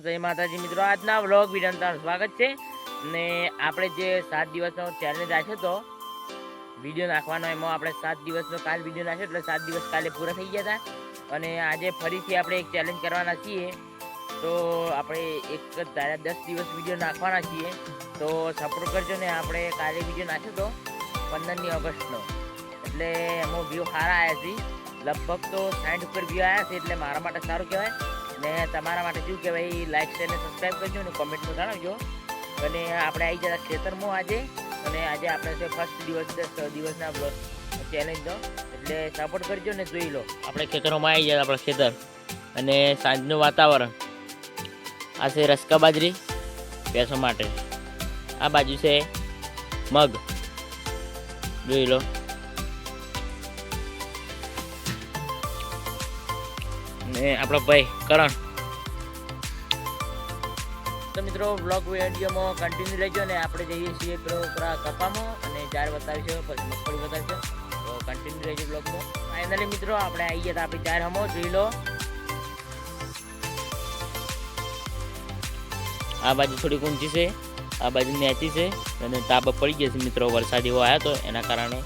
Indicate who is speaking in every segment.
Speaker 1: જય માતાજી મિત્રો, આજના વ્લોગ વિડીયોમાં તમારું સ્વાગત છે. અને આપણે જે 7 દિવસનો ચેલેન્જ રાખ્યો તો વિડીયો નાખવાનો, એમાં આપણે 7 દિવસનો કાલ વિડીયો નાખ્યો એટલે 7 દિવસ કાલે પૂરા થઈ ગયા હતા. અને આજે ફરીથી આપણે એક ચેલેન્જ કરવાના છીએ. તો આપણે એક જ ધારા 10 દિવસ વિડીયો નાખવાના છીએ. તો સપોર્ટ કરજો ને. આપણે કાલે વિડીયો નાખ્યો તો 15મી ઓગસ્ટનો, એટલે એમાં વ્યૂ સારા આવ્યા છે. લગભગ તો 60 ઉપર વ્યૂ આવ્યા છે, એટલે મારા માટે સારું કહેવાય. ને તમારા માટે શું કહેવાય, લાઈક શેર ને સબસ્ક્રાઈબ કરજો ને કોમેન્ટમાં જણાવજો. અને આપણે આવી જતા ખેતરમાં આજે, અને આજે આપણે છે ફર્સ્ટ દિવસ 10 દિવસના બ્લોગ ચેલેન્જનો, એટલે સપોર્ટ કરજો ને જોઈ લો. આપણે ખેતરોમાં આવી જાય, આપણા ખેતર અને સાંજનું વાતાવરણ. આ છે રસકા બાજરી ભેંસો માટે, આ બાજુ છે મગ, જોઈ લો. ને આપણો ભાઈ કરણ. તો મિત્રો બ્લોગ વિડીયોમાં કન્ટિન્યુ રહેજો. ને આપણે જઈએ છીએ પેલા કપામાં, અને જાર બતાવીશું, પછી મગફળી બતાવીશું. તો કન્ટિન્યુ રહેજો બ્લોગમાં. ફાઇનલી મિત્રો આપણે આવી ગયા આપણી જાર હમો, જોઈ લો. આ બાજુ થોડીક ઊંચી છે, આ બાજુ નેચી છે, અને તાપ પડી ગયા છે મિત્રો. વરસાદ એવો આવ્યો હતો એના કારણે.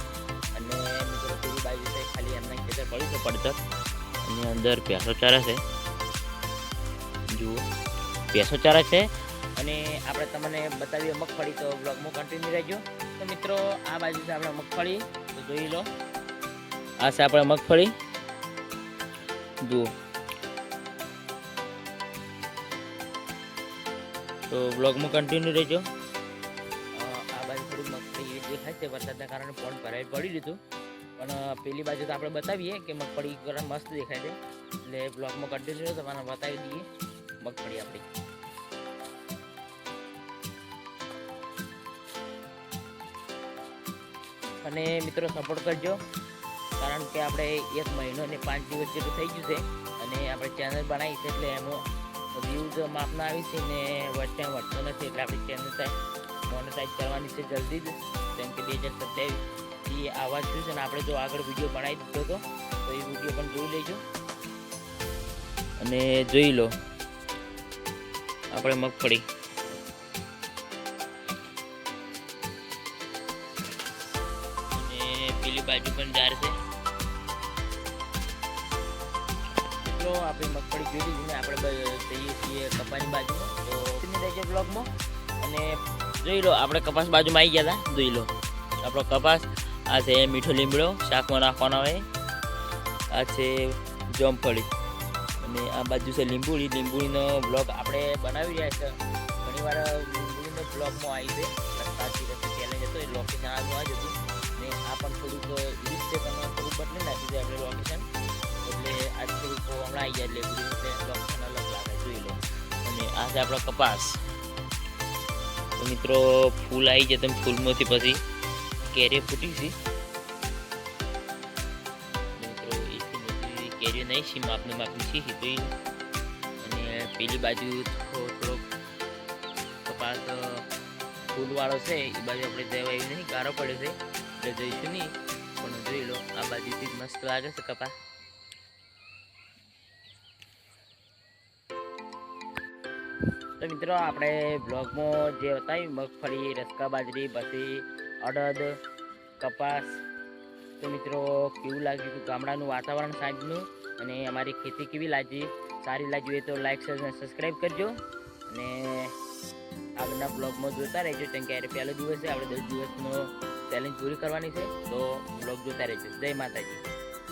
Speaker 1: અને મિત્રો પેલી બાજુ છે ખાલી એમના ખેતર પડ્યું છે પડતર. એની અંદર ભેંસો ચારા છે, જુઓ ભેંસો ચારા છે. અને આપણે તમને બતાવીએ મગફળી, તો બ્લોગમાં કન્ટિન્યુ રહેજો. તો મિત્રો આ બાજુ છે આપણે મગફળી, તો જોઈ લો. આ છે આપણે મગફળી, જુઓ. તો બ્લોગમાં કન્ટિન્યુ રહેજો. આ બાજુ થોડી મગફળી દેખાય છે, વરસાદના કારણે પોણ ભરાઈ પડી દીધું. પણ પેલી બાજુ તો આપણે બતાવીએ કે મગફળી મસ્ત દેખાય છે, એટલે બ્લોગમાં કન્ટિન્યુ તમારે બતાવી દઈએ મગફળી આપણી. અને મિત્રો સપોર્ટ કરજો, કારણ કે આપણે 1 મહિનો અને 5 દિવસ જેટલું થઈ ગયું છે, અને આપણે ચેનલ બનાવી છે, એટલે એમાં વ્યૂઝ માપના આવી છે ને વધતો નથી. એટલે આપણી ચેનલ મોનેટાઈઝ કરવાની છે જલ્દી જ, જેમ કે 2027 આવાજ થયું છે. ને આપણે જો આગળ વિડીયો બનાવી દીધો હતો, તો એ વિડીયો પણ જોઈ લેજો. અને જોઈ લો આપણે મગફળી. અને પેલી બાજુ પણ જાર છે. મિત્રો આપણી મગફળી જોઈ લીધી ને આપણે જઈએ છીએ કપાસની બાજુમાં, તો રહેજો બ્લોગમાં. અને જોઈ લો આપણે કપાસ બાજુમાં આવી ગયા હતા, જોઈ લો આપણો કપાસ. આ છે મીઠો લીમડો, શાકમાં નાખવાનો આવે. આ છે જોમફળી, અને આ બાજુ છે લીંબુડી. લીંબુડીનો બ્લોગ આપણે બનાવી રહ્યા છે ઘણીવાર. લીંબુડીનો બ્લોગમાં આવી છે, સાચી રસ્તે ચેલેન્જ હતો, એ લોકેશન આજુ જ હતું. ને આ પણ થોડુંક રીત છે, તમે થોડુંક બદલી નાખ્યું છે આપણે લોકેશન, એટલે આજ થોડુંક હમણાં આવી જાય એટલે લોકેશન અલગ લાગે, જોઈ લો. અને આ છે આપણો કપાસ. તો મિત્રો ફૂલ આવી જાય, તમે ફૂલમાંથી પછી કેરી ફૂટી છે મિત્રો. કેરી નહીં છે, માપની છે. અને પેલી બાજુ થોડોક કપાસ ફૂલવાળો છે, એ બાજુ આપણે જવા એવું નહીં, ગારો પડે છે એટલે જઈશું નહીં. પણ જોઈ લો આ બાજુથી મસ્ત લાગે છે કપાસ. તો મિત્રો આપણે બ્લોગમાં જે બતાવ્યું મગફળી, રસકા બાજરી, પછી અડદ, કપાસ. તો મિત્રો કેવું લાગ્યું હતું ગામડાનું વાતાવરણ સાંજનું, અને અમારી ખેતી કેવી લાગી, સારી લાગી હોય તો લાઈક શેર અને સબસ્ક્રાઈબ કરજો. અને આગળના બ્લોગમાં જોતા રહેજો, કેમ કે પહેલો દિવસ છે, આપણે 10 દિવસનો ચેલેન્જ પૂરી કરવાની છે. તો બ્લોગ જોતા રહેજો. જય માતાજી.